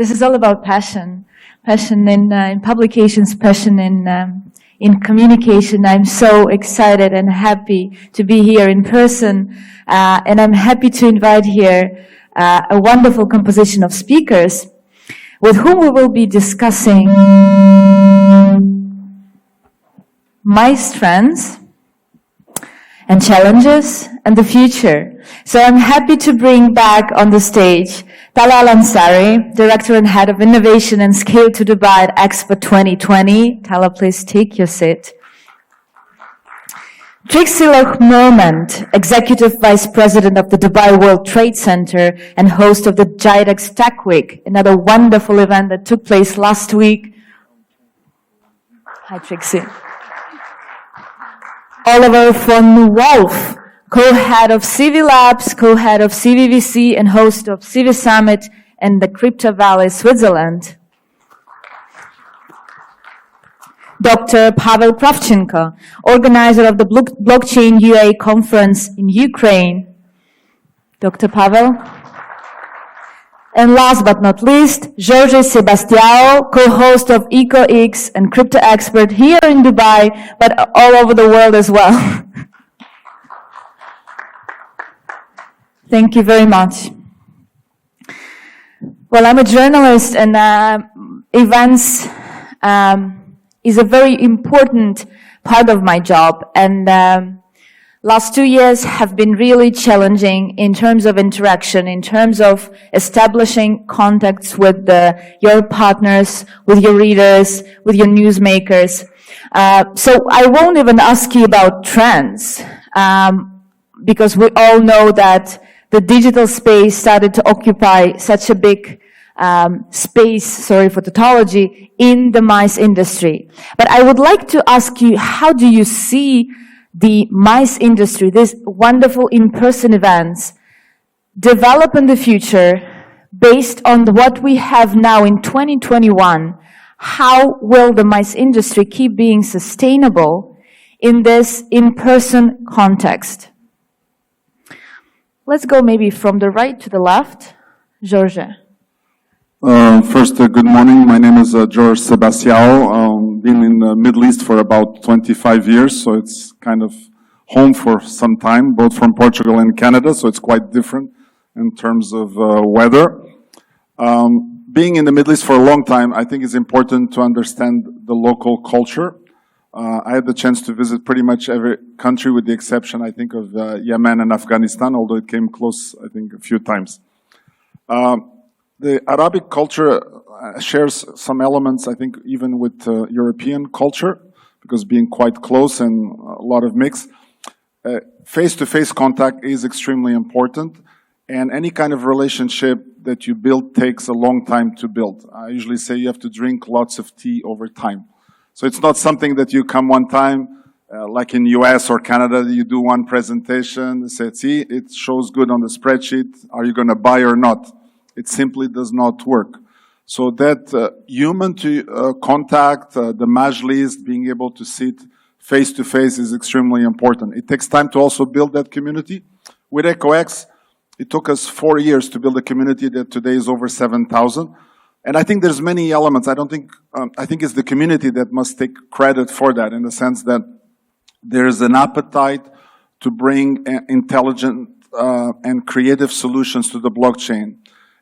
This is all about passion. Passion in publications, passion in communication. I'm so excited and happy to be here in person. And I'm happy to invite here a wonderful composition of speakers with whom we will be discussing my strengths and challenges and the future. So I'm happy to bring back on the stage Tala Al-Ansari, Director and Head of Innovation and Scale to Dubai at Expo 2020. Tala, please take your seat. Trixie Loch-Mormont, Executive Vice President of the Dubai World Trade Center and host of the GIDEX Tech Week, another wonderful event that took place last week. Hi, Trixie. Oliver von Wolf, co-head of CV Labs, co-head of CVVC, and host of CV Summit and the Crypto Valley, Switzerland. Dr. Pavel Kravchenko, organizer of the Blockchain UA conference in Ukraine. Dr. Pavel. And last but not least, Jorge Sebastião, co-host of EcoX and crypto expert here in Dubai, but all over the world as well. Thank you very much. Well, I'm a journalist, and events is a very important part of my job. And last 2 years have been really challenging in terms of interaction, in terms of establishing contacts with your partners, with your readers, with your newsmakers. So I won't even ask you about trends, because we all know that the digital space started to occupy such a big space, sorry for tautology, in the MICE industry. But I would like to ask you, how do you see the MICE industry, these wonderful in-person events, develop in the future based on what we have now in 2021? How will the MICE industry keep being sustainable in this in-person context? Let's go maybe from the right to the left. Jorge. First, good morning. My name is Jorge Sebastião. Been in the Middle East for about 25 years, so it's kind of home for some time, both from Portugal and Canada, so it's quite different in terms of weather. Being in the Middle East for a long time, I think it's important to understand the local culture. I had the chance to visit pretty much every country with the exception, I think, of Yemen and Afghanistan, although it came close, I think, a few times. The Arabic culture shares some elements, I think, even with European culture, because being quite close and a lot of mix. Face-to-face contact is extremely important, and any kind of relationship that you build takes a long time to build. I usually say you have to drink lots of tea over time. So it's not something that you come one time, like in US or Canada, you do one presentation, say, see, it shows good on the spreadsheet, are you going to buy or not? It simply does not work. So that human to contact, the majlis, being able to sit face to face is extremely important. It takes time to also build that community. With EcoX, it took us 4 years to build a community that today is over 7,000. And I think there's many elements. I think it's the community that must take credit for that, in the sense that there's an appetite to bring intelligent and creative solutions to the blockchain.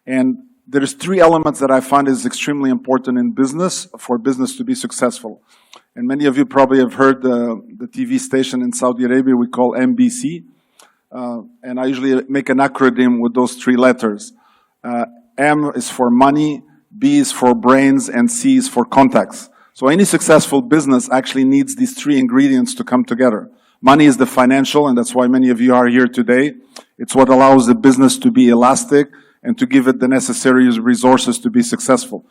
And there's 3 elements that I find is extremely important in business, for business to be successful. And many of you probably have heard the TV station in Saudi Arabia we call MBC. And I usually make an acronym with those 3 letters. M is for money, B is for brains, and C is for contacts. So any successful business actually needs these 3 ingredients to come together. Money is the financial, and that's why many of you are here today. It's what allows the business to be elastic and to give it the necessary resources to be successful.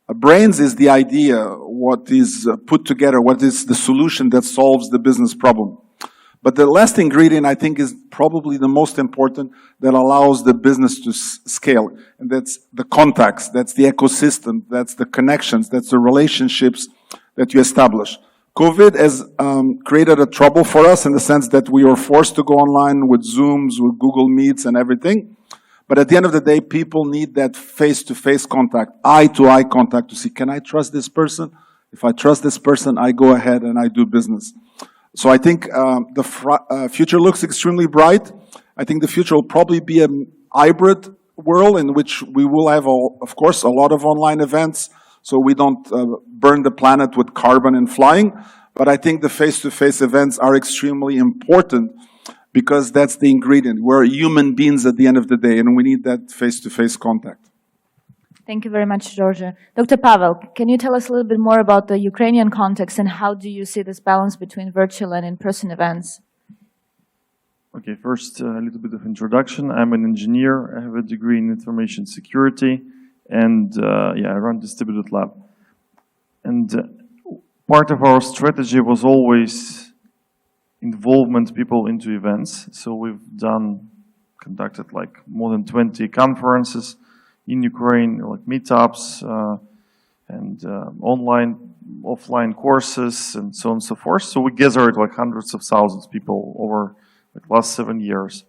Brains is the idea, what is put together, what is the solution that solves the business problem. But the last ingredient, I think, is probably the most important, that allows the business to scale. And that's the contacts, that's the ecosystem, that's the connections, that's the relationships that you establish. COVID has created a trouble for us in the sense that we were forced to go online with Zooms, with Google Meets and everything. But at the end of the day, people need that face-to-face contact, eye-to-eye contact to see, can I trust this person? If I trust this person, I go ahead and I do business. So I think the future looks extremely bright. I think the future will probably be a hybrid world in which we will have, of course, a lot of online events, so we don't burn the planet with carbon and flying. But I think the face-to-face events are extremely important because that's the ingredient. We're human beings at the end of the day, and we need that face-to-face contact. Thank you very much, George. Dr. Pavel, can you tell us a little bit more about the Ukrainian context and how do you see this balance between virtual and in-person events? Okay, first, a little bit of introduction. I'm an engineer. I have a degree in information security, and I run distributed lab. And part of our strategy was always involvement people into events. So we've conducted like more than 20 conferences in Ukraine, like meetups and online, offline courses, and so on and so forth. So we gathered like hundreds of thousands of people over the last 7 years.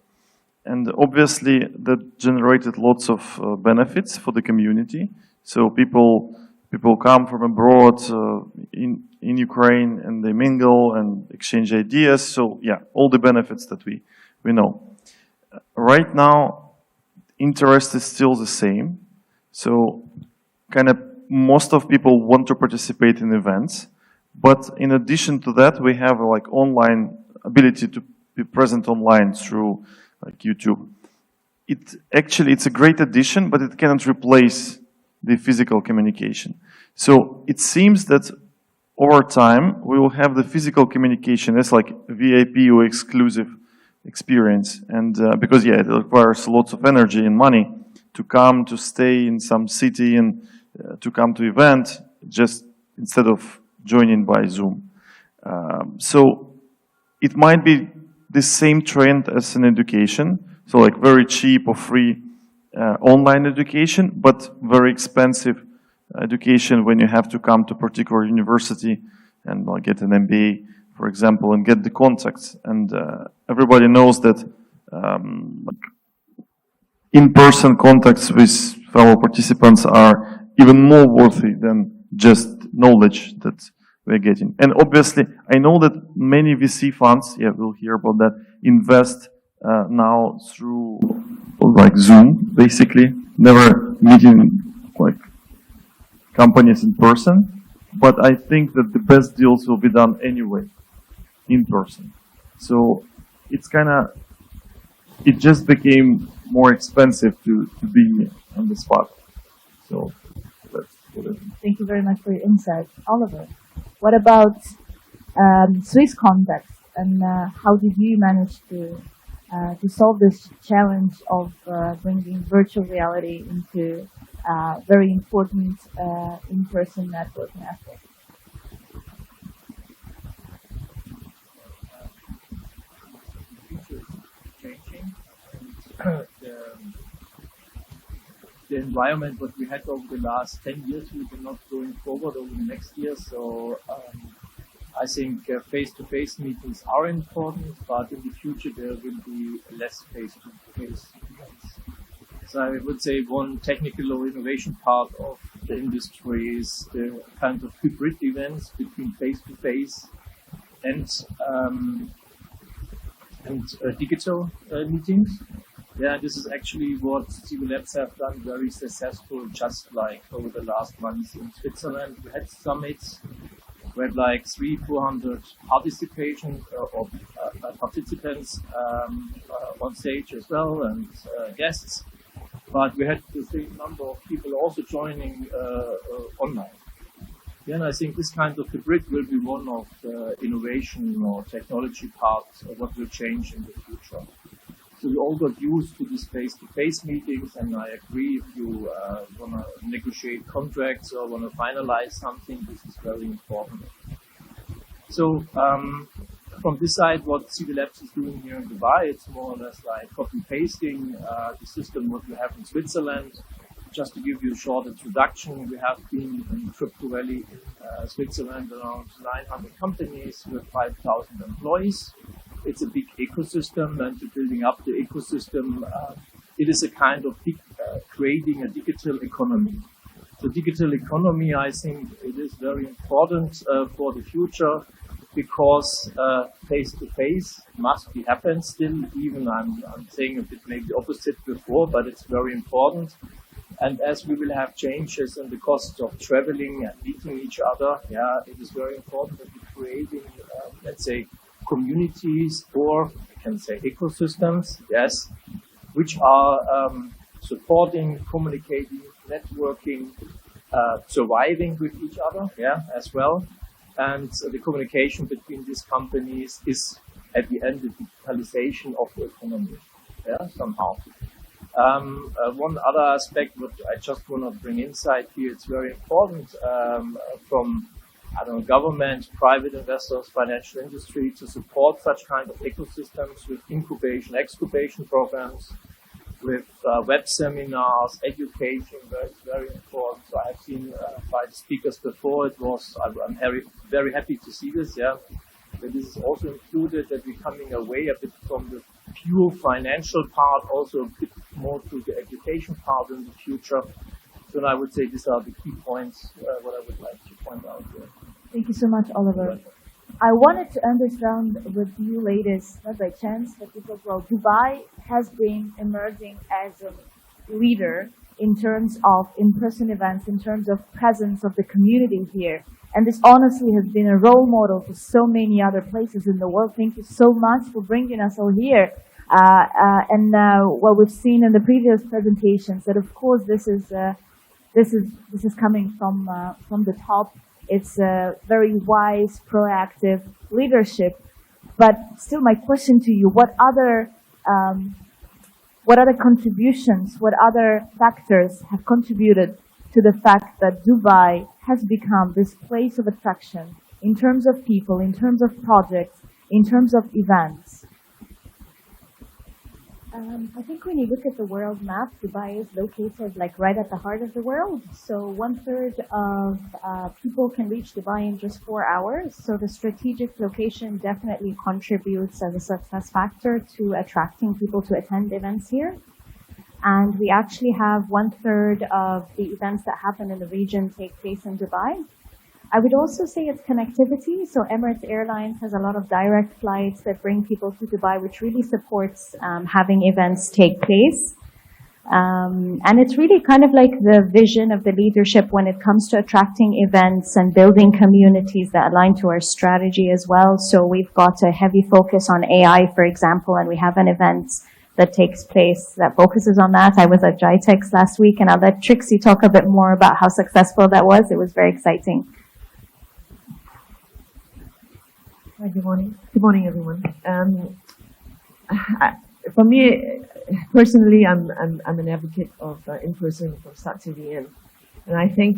And obviously that generated lots of benefits for the community. So people come from abroad in Ukraine and they mingle and exchange ideas. So yeah, all the benefits that we know. Right now, interest is still the same. So kind of most of people want to participate in events. But in addition to that, we have like online ability to be present online through like YouTube. It's a great addition, but it cannot replace the physical communication. So it seems that over time, we will have the physical communication as like VIP or exclusive experience. And because, yeah, it requires lots of energy and money to come, to stay in some city and to come to event, just instead of joining by Zoom. So it might be the same trend as in education. So like very cheap or free online education, but very expensive education when you have to come to a particular university and get an MBA, for example, and get the contacts. And everybody knows that in-person contacts with fellow participants are even more worthy than just knowledge that we're getting. And obviously, I know that many VC funds, we'll hear about that, invest now through like Zoom, basically, never meeting like companies in person. But I think that the best deals will be done anyway, in person. So it's it just became more expensive to be on the spot. So that's what it is. Thank you very much for your insight. Oliver, what about Swiss context, and how did you manage to solve this challenge of bringing virtual reality into very important in-person networking aspect? The environment what we had over the last 10 years, we are not going forward over the next year. So I think face-to-face meetings are important, but in the future there will be less face-to-face events. So I would say one technical or innovation part of the industry is the kind of hybrid events between face-to-face and digital meetings. Yeah, this is actually what CV Labs have done very successful, just like over the last months in Switzerland. We had summits, we had like 300-400 participants on stage as well, and guests. But we had the same number of people also joining online. Yeah, and I think this kind of hybrid will be one of the innovation or technology parts of what will change in the future. So we all got used to these face-to-face meetings, and I agree, if you want to negotiate contracts or want to finalize something, this is very important. So from this side, what CV Labs is doing here in Dubai, it's more or less like copy-pasting the system what we have in Switzerland. Just to give you a short introduction, we have been in Crypto Valley in Switzerland, around 900 companies with 5,000 employees. It's a big ecosystem, and building up the ecosystem it is a kind of creating a digital economy. So digital economy, I think it is very important for the future, because face-to-face must be happen still, even I'm saying a bit maybe the opposite before, but it's very important. And as we will have changes in the costs of traveling and meeting each other, yeah, it is very important that we're creating, let's say, communities, or I can say ecosystems, yes, which are supporting, communicating, networking, surviving with each other, yeah, as well. And the communication between these companies is, at the end, the digitalization of the economy, yeah, somehow. One other aspect which I just want to bring inside here, it's very important from, I don't know, government, private investors, financial industry to support such kind of ecosystems with incubation, excubation programs, with web seminars, education, where it's very important. So I've seen by the speakers before, I'm very happy to see this, yeah. But this is also included, that we're coming away a bit from the pure financial part, also a bit more to the education part in the future. So I would say these are the key points, what I would like to point out here. Thank you so much, Oliver. I wanted to understand with you ladies, not by chance, but because, well, Dubai has been emerging as a leader in terms of in-person events, in terms of presence of the community here. And this honestly has been a role model for so many other places in the world. Thank you so much for bringing us all here. What we've seen in the previous presentations, that of course this is coming from the top. It's a very wise, proactive leadership. But still, my question to you: what other contributions, what other factors have contributed to the fact that Dubai has become this place of attraction in terms of people, in terms of projects, in terms of events? I think when you look at the world map, Dubai is located like right at the heart of the world. So 1/3 of people can reach Dubai in just 4 hours. So the strategic location definitely contributes as a success factor to attracting people to attend events here. And we actually have 1/3 of the events that happen in the region take place in Dubai. I would also say it's connectivity. So Emirates Airlines has a lot of direct flights that bring people to Dubai, which really supports having events take place. And it's really kind of like the vision of the leadership when it comes to attracting events and building communities that align to our strategy as well. So we've got a heavy focus on AI, for example, and we have an event that takes place that focuses on that. I was at GITEX last week, and I'll let Trixie talk a bit more about how successful that was. It was very exciting. Hi, good morning. Good morning, everyone. For me, personally, I'm an advocate of in-person from start to the end, and I think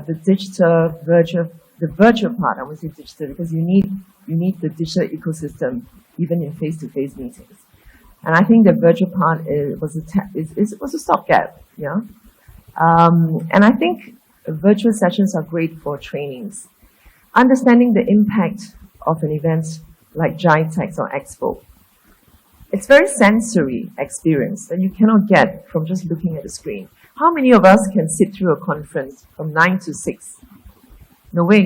the virtual part. I want to say digital because you need the digital ecosystem even in face-to-face meetings. And I think the virtual part was a stopgap, yeah. And I think virtual sessions are great for trainings. Understanding the impact of an event like GITEX or Expo. It's very sensory experience that you cannot get from just looking at the screen. How many of us can sit through a conference from 9 to 6? No way.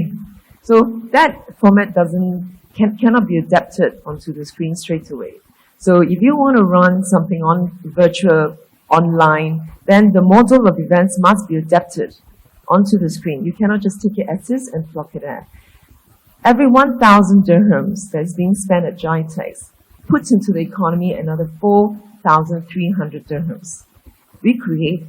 So that format cannot be adapted onto the screen straight away. So if you want to run something on virtual, online, then the model of events must be adapted onto the screen. You cannot just take it as is and plug it in. Every 1,000 dirhams that is being spent at GITEX puts into the economy another 4,300 dirhams. We create,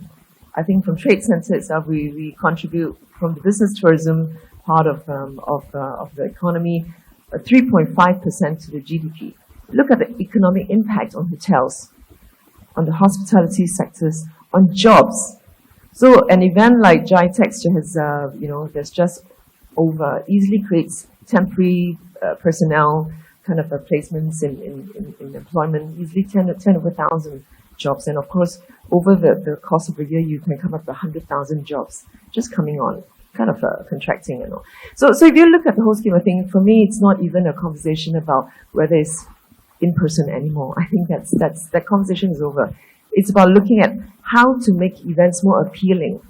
I think from trade centers, we contribute from the business tourism part of the economy, 3.5% to the GDP. Look at the economic impact on hotels, on the hospitality sectors, on jobs. So an event like GITEX has, there's just over, easily creates temporary personnel kind of placements in employment, easily 10 over 1,000 jobs. And of course, over the course of a year, you can come up with 100,000 jobs just coming on, kind of contracting and all. So if you look at the whole scheme of things, for me, it's not even a conversation about whether it's in person anymore. I think that conversation is over. It's about looking at how to make events more appealing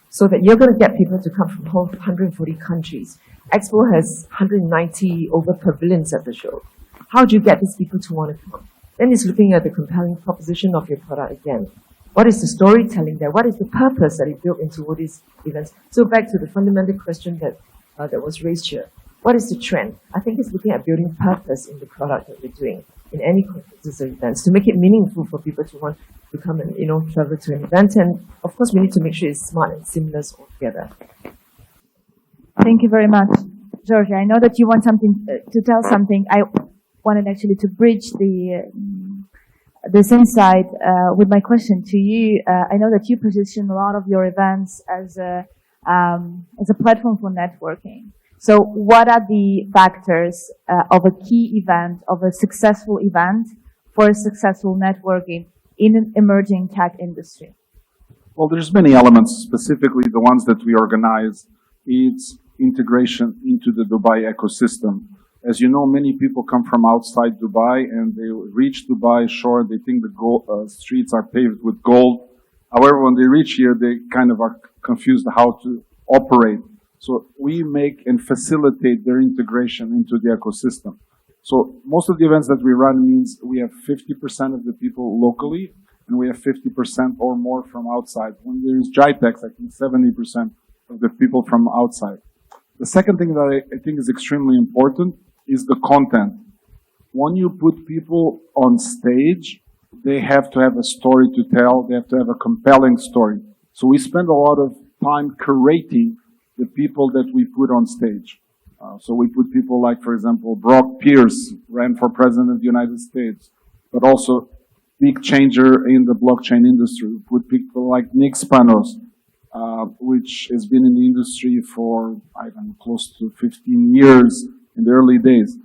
so that you're going to get people to come from 140 countries. Expo has 190 over pavilions at the show. How do you get these people to want to come? Then it's looking at the compelling proposition of your product again. What is the storytelling there? What is the purpose that it built into all these events? So back to the fundamental question that was raised here. What is the trend? I think it's looking at building purpose in the product that we're doing in any conferences or events to make it meaningful for people to want to come and, travel to an event. And of course, we need to make sure it's smart and seamless altogether. Thank you very much, Georgia. I know that you want something to tell something. I wanted actually to bridge this insight with my question to you. I know that you position a lot of your events as a platform for networking. So what are the factors of a key event, of a successful event for a successful networking in an emerging tech industry? Well, there's many elements, specifically the ones that we organize. It's integration into the Dubai ecosystem. As you know, many people come from outside Dubai and they reach Dubai, sure, they think the streets are paved with gold. However, when they reach here, they kind of are confused how to operate. So we make and facilitate their integration into the ecosystem. So most of the events that we run means we have 50% of the people locally and we have 50% or more from outside. When there's GITEX, I think 70% of the people from outside. The second thing that I think is extremely important is the content. When you put people on stage, they have to have a story to tell. They have to have a compelling story. So we spend a lot of time curating the people that we put on stage. So we put people like, for example, Brock Pierce ran for president of the United States, but also big changer in the blockchain industry. We put people like Nick Spanos, which has been in the industry for, I don't know, close to 15 years in the early days.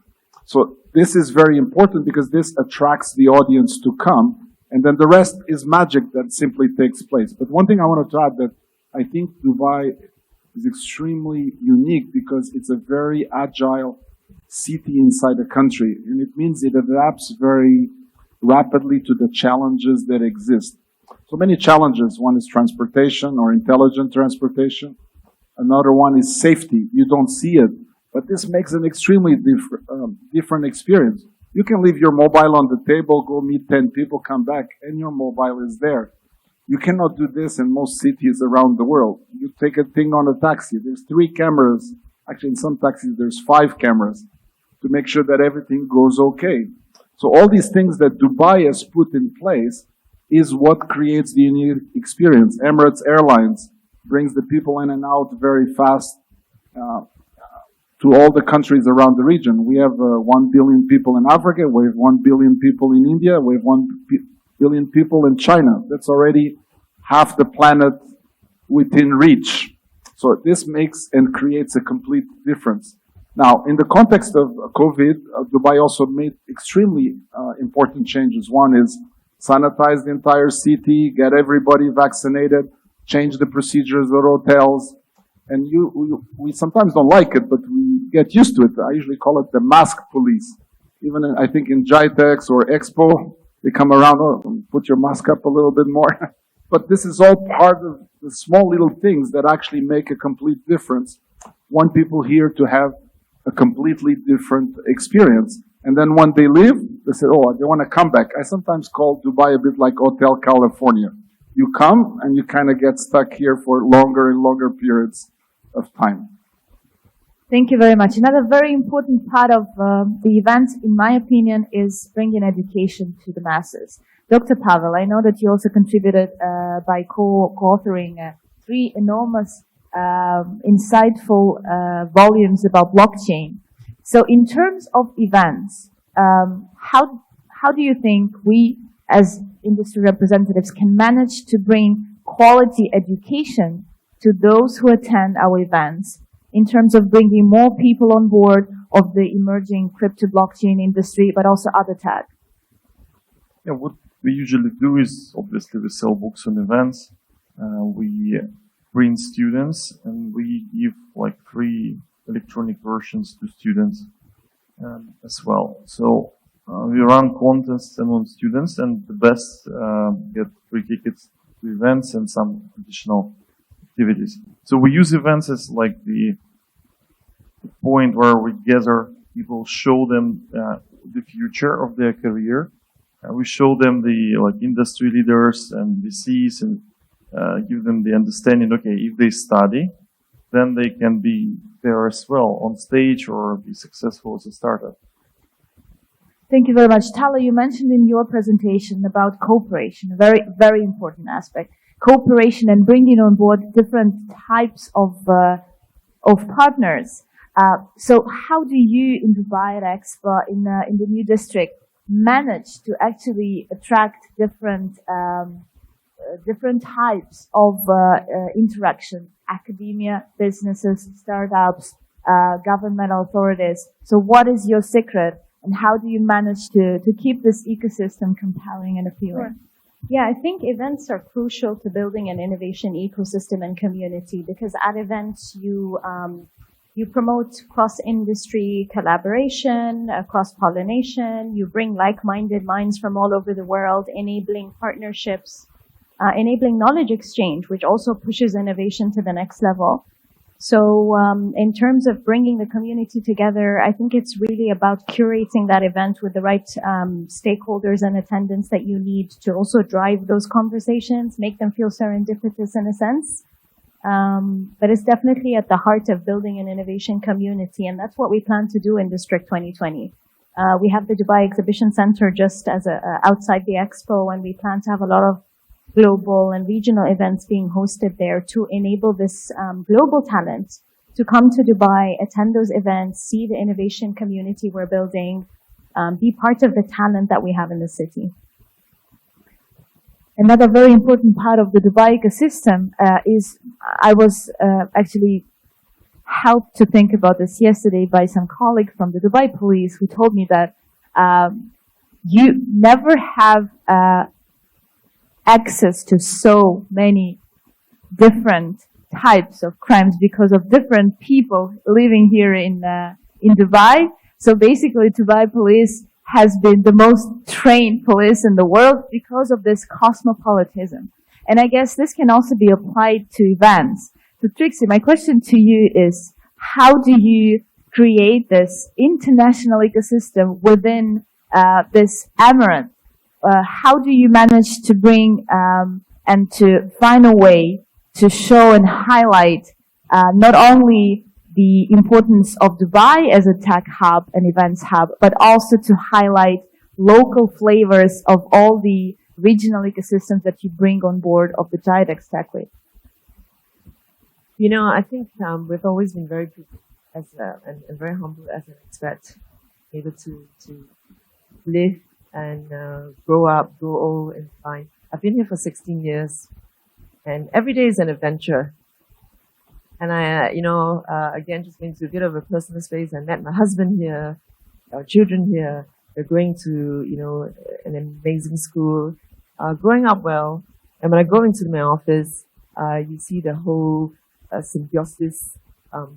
So this is very important because this attracts the audience to come, and then the rest is magic that simply takes place. But one thing I wanted to add that I think Dubai is extremely unique because it's a very agile city inside a country, and it means it adapts very rapidly to the challenges that exist. So many challenges. One is transportation or intelligent transportation. Another one is safety. You don't see it, but this makes an extremely different experience. You can leave your mobile on the table, go meet 10 people, come back, and your mobile is there. You cannot do this in most cities around the world. You take a thing on a taxi. There's 3 cameras. Actually, in some taxis, there's 5 cameras to make sure that everything goes okay. So all these things that Dubai has put in place is what creates the unique experience. Emirates Airlines brings the people in and out very fast to all the countries around the region. We have 1 billion people in Africa. We have 1 billion people in India. We have 1 billion people in China. That's already half the planet within reach. So this makes and creates a complete difference. Now, in the context of COVID, Dubai also made extremely important changes. One is sanitize the entire city, get everybody vaccinated, change the procedures at hotels. And we sometimes don't like it, but we get used to it. I usually call it the mask police. Even I think in GITEX or Expo, they come around, put your mask up a little bit more. But this is all part of the small little things that actually make a complete difference. Want people here to have a completely different experience. And then when they leave, they say, they want to come back. I sometimes call Dubai a bit like Hotel California. You come and you kind of get stuck here for longer and longer periods of time. Thank you very much. Another very important part of the event, in my opinion, is bringing education to the masses. Dr. Pavel, I know that you also contributed by co-authoring 3 enormous, insightful volumes about blockchain. So in terms of events, how do you think we, as industry representatives, can manage to bring quality education to those who attend our events in terms of bringing more people on board of the emerging crypto blockchain industry, but also other tech? Yeah, what we usually do is, obviously, we sell books on events. We bring students, and we give like free electronic versions to students as well. So We run contests among students, and the best get free tickets to events and some additional activities. So we use events as like the point where we gather people, show them the future of their career. We show them the like industry leaders and VCs, and give them the understanding. Okay, if they study, then they can be there as well on stage or be successful as a startup. Thank you very much. Tala, you mentioned in your presentation about cooperation, a very, very important aspect. Cooperation and bringing on board different types of partners. So how do you in Dubai at Expo, in the new district, manage to actually attract different types of interaction? Academia, businesses, startups, governmental authorities. So what is your secret? And how do you manage to keep this ecosystem compelling and appealing? Sure. Yeah, I think events are crucial to building an innovation ecosystem and community, because at events you promote cross-industry collaboration, cross-pollination, you bring like-minded minds from all over the world, enabling partnerships, enabling knowledge exchange, which also pushes innovation to the next level. So in terms of bringing the community together, I think it's really about curating that event with the right stakeholders and attendants that you need to also drive those conversations, make them feel serendipitous in a sense. But it's definitely at the heart of building an innovation community, and that's what we plan to do in District 2020. We have the Dubai Exhibition Center just as outside the expo, and we plan to have a lot of global and regional events being hosted there to enable this global talent to come to Dubai, attend those events, see the innovation community we're building, be part of the talent that we have in the city. Another very important part of the Dubai ecosystem is, I was actually helped to think about this yesterday by some colleague from the Dubai police who told me that you never have access to so many different types of crimes because of different people living here in Dubai. So basically, Dubai police has been the most trained police in the world because of this cosmopolitanism. And I guess this can also be applied to events. So Trixie, my question to you is, how do you create this international ecosystem within this emirate? How do you manage to bring and to find a way to show and highlight not only the importance of Dubai as a tech hub and events hub, but also to highlight local flavors of all the regional ecosystems that you bring on board of the GIDEX Tech Week? You know, I think we've always been very good and very humble as an expat, able to live and grow old and fine. I've been here for 16 years, and every day is an adventure. And I, again, just going to a bit of a personal space. I met my husband here, our children here. They're going to, an amazing school, growing up well. And when I go into my office, you see the whole symbiosis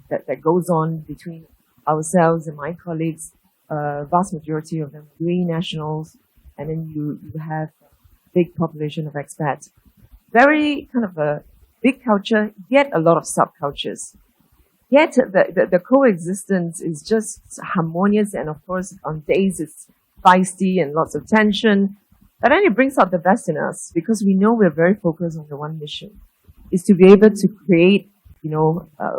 that goes on between ourselves and my colleagues. Vast majority of them UAE nationals, and then you have a big population of expats. Very kind of a big culture, yet a lot of subcultures. Yet the coexistence is just harmonious, and of course on days it's feisty and lots of tension. But then it brings out the best in us, because we know we're very focused on the one mission, is to be able to create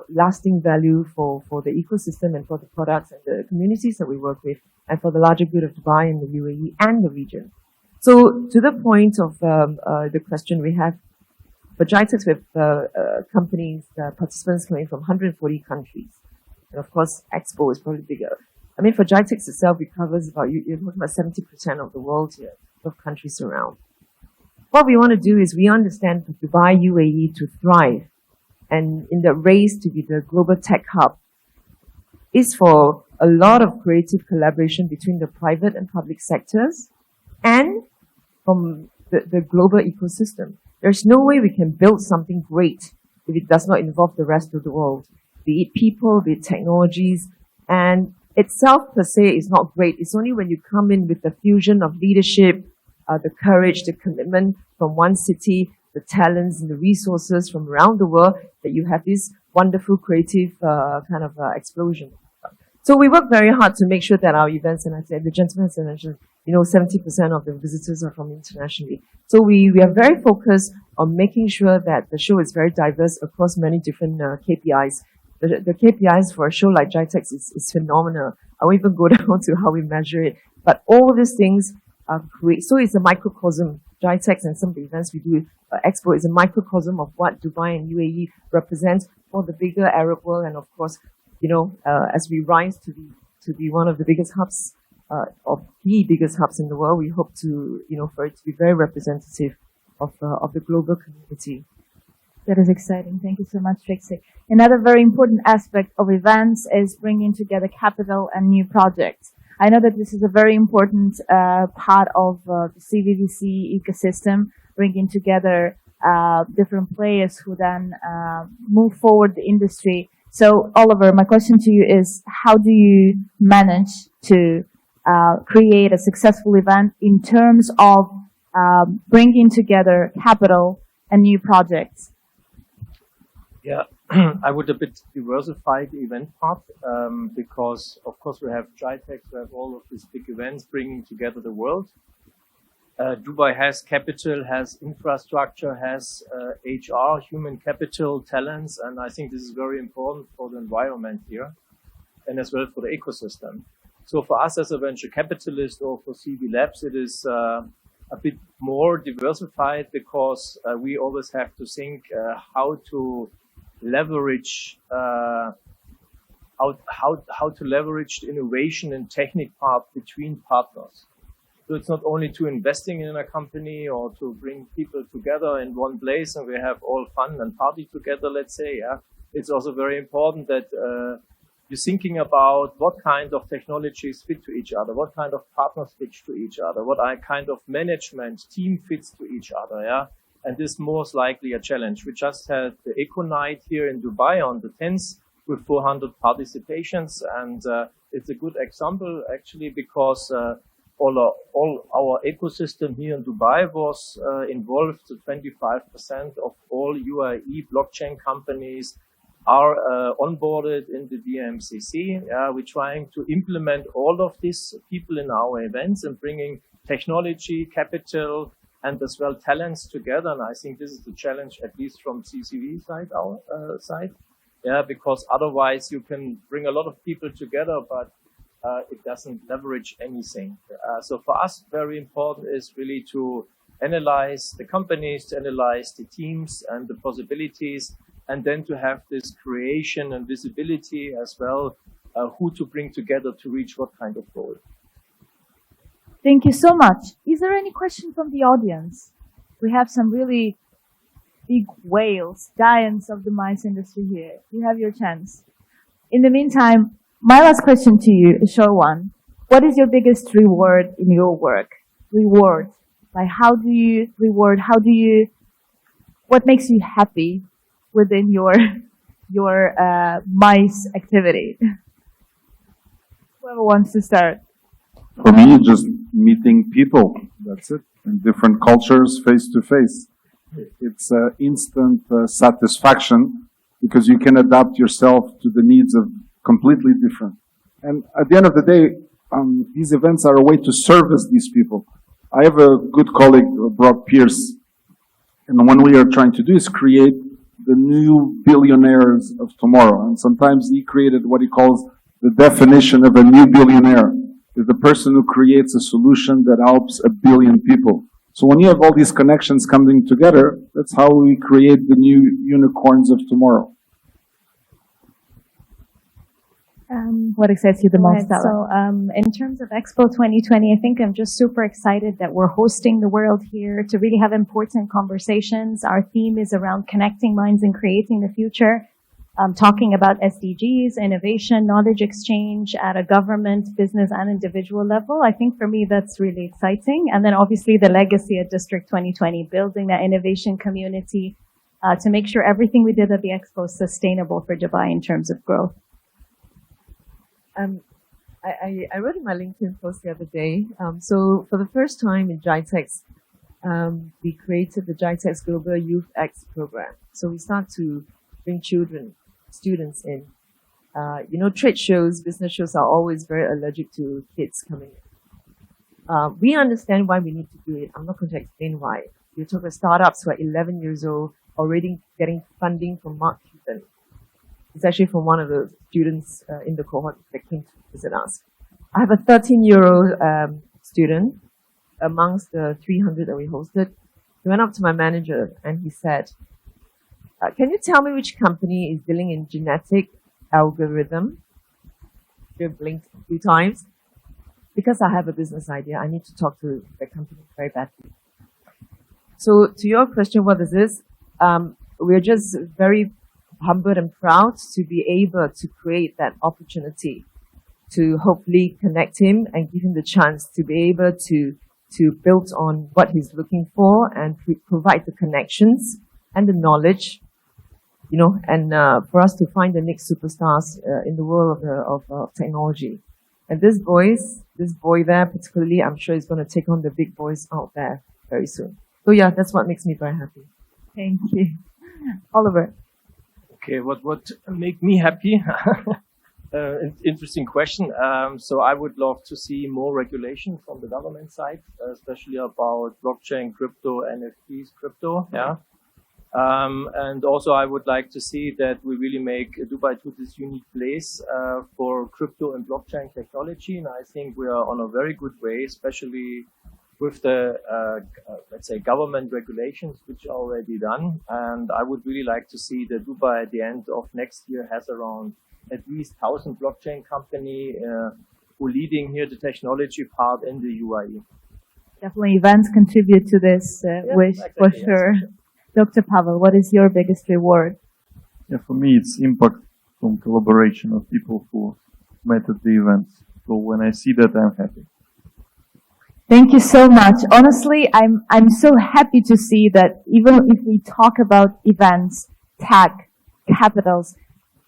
lasting value for the ecosystem and for the products and the communities that we work with, and for the larger good of Dubai and the UAE and the region. So to the point of the question we have, for GITEX, we have companies, participants coming from 140 countries. And of course, Expo is probably bigger. I mean, for GITEX itself, it covers you're talking about 70% of the world here, of countries around. What we want to do is we understand for Dubai, UAE to thrive, and in the race to be the global tech hub, is for a lot of creative collaboration between the private and public sectors and from the global ecosystem. There's no way we can build something great if it does not involve the rest of the world, be it people, be it technologies, and itself per se is not great. It's only when you come in with the fusion of leadership, the courage, the commitment from one city, the talents and the resources from around the world, that you have this wonderful creative explosion. So we work very hard to make sure that our events, and I said the gentleman has mentioned, 70% of the visitors are from internationally. So we are very focused on making sure that the show is very diverse across many different KPIs. The KPIs for a show like GITEX is phenomenal. I won't even go down to how we measure it. But all these things are great. So it's a microcosm. GITEX and some of the events we do, Expo is a microcosm of what Dubai and UAE represents for the bigger Arab world. And of course, as we rise to be one of the biggest hubs, of the biggest hubs in the world, we hope to, for it to be very representative of the global community. That is exciting. Thank you so much, Trixie. Another very important aspect of events is bringing together capital and new projects. I know that this is a very important part of the CVVC ecosystem, bringing together different players who then move forward the industry. So, Oliver, my question to you is, how do you manage to create a successful event in terms of bringing together capital and new projects? Yeah, I would a bit diversify the event part because, of course, we have GITEX, we have all of these big events bringing together the world. Dubai has capital, has infrastructure, has HR, human capital, talents, and I think this is very important for the environment here and as well for the ecosystem. So for us as a venture capitalist or for CV Labs, it is a bit more diversified because we always have to think how to leverage how to leverage the innovation and technique part between partners. So it's not only to investing in a company or to bring people together in one place and we have all fun and party together, let's say. Yeah, it's also very important that you're thinking about what kind of technologies fit to each other, what kind of partners fit to each other, what kind of management team fits to each other. Yeah. And this is most likely a challenge. We just had the Eco Night here in Dubai on the 10th with 400 participations. And it's a good example, actually, because all our ecosystem here in Dubai was involved. So 25% of all UAE blockchain companies are onboarded in the DMCC. We're trying to implement all of these people in our events and bringing technology, capital, and as well talents together. And I think this is the challenge, at least from CCV side, our side. Yeah, because otherwise you can bring a lot of people together, but it doesn't leverage anything. So for us, very important is really to analyze the companies, to analyze the teams and the possibilities, and then to have this creation and visibility as well, who to bring together to reach what kind of goal. Thank you so much. Is there any question from the audience? We have some really big whales, giants of the MICE industry here. You have your chance. In the meantime, my last question to you, a short one. What is your biggest reward in your work? Reward. Like, how do you reward? What makes you happy within your MICE activity? Whoever wants to start. For me, just meeting people. That's it. In different cultures, face to face. It's instant satisfaction because you can adapt yourself to the needs of completely different. And at the end of the day, these events are a way to service these people. I have a good colleague, Brock Pierce, and what we are trying to do is create the new billionaires of tomorrow. And sometimes he created what he calls the definition of a new billionaire. Is the person who creates a solution that helps 1 billion people. So when you have all these connections coming together, that's how we create the new unicorns of tomorrow. What excites you the most, Stella? So, in terms of Expo 2020, I think I'm just super excited that we're hosting the world here to really have important conversations. Our theme is around connecting minds and creating the future. Talking about SDGs, innovation, knowledge exchange at a government, business, and individual level. I think for me, that's really exciting. And then obviously the legacy at District 2020, building that innovation community to make sure everything we did at the Expo is sustainable for Dubai in terms of growth. I wrote in my LinkedIn post the other day. So for the first time in GITEX, we created the GITEX Global Youth X program. So we start to bring students in. Trade shows, business shows are always very allergic to kids coming in. We understand why we need to do it. I'm not going to explain why. You talk about startups who are 11 years old, already getting funding from Mark Cuban. It's actually from one of the students in the cohort that came to visit us. I have a 13-year-old student amongst the 300 that we hosted. He went up to my manager and he said, can you tell me which company is dealing in genetic algorithm? We blinked a few times. Because I have a business idea, I need to talk to the company very badly. So to your question, what is this? We're just very humbled and proud to be able to create that opportunity to hopefully connect him and give him the chance to be able to build on what he's looking for and provide the connections and the knowledge, and for us to find the next superstars in the world of technology. And this boy there particularly, I'm sure is going to take on the big boys out there very soon. So yeah, that's what makes me very happy. Thank you. Oliver. Okay, what make me happy? Interesting question. So I would love to see more regulation from the government side, especially about blockchain, crypto, NFTs, crypto. Yeah. And also I would like to see that we really make Dubai to this unique place for crypto and blockchain technology. And I think we are on a very good way, especially with the, let's say, government regulations, which are already done. And I would really like to see that Dubai at the end of next year has around at least 1,000 blockchain company who leading here the technology part in the UAE. Definitely events contribute to this wish, exactly, for sure. Yes. Dr. Pavel, what is your biggest reward? Yeah, for me, it's impact from collaboration of people who met at the events. So when I see that, I'm happy. Thank you so much. Honestly, I'm so happy to see that even if we talk about events, tech, capitals,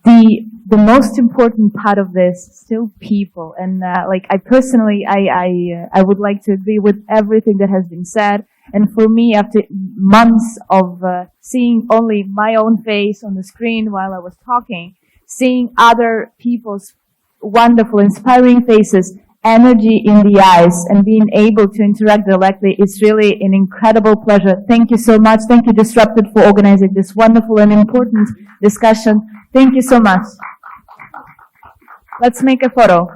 the most important part of this is still people. And I personally, I would like to agree with everything that has been said. And for me, after months of seeing only my own face on the screen while I was talking, seeing other people's wonderful, inspiring faces, energy in the eyes, and being able to interact directly is really an incredible pleasure. Thank you so much. Thank you, Disrupted, for organizing this wonderful and important discussion. Thank you so much. Let's make a photo.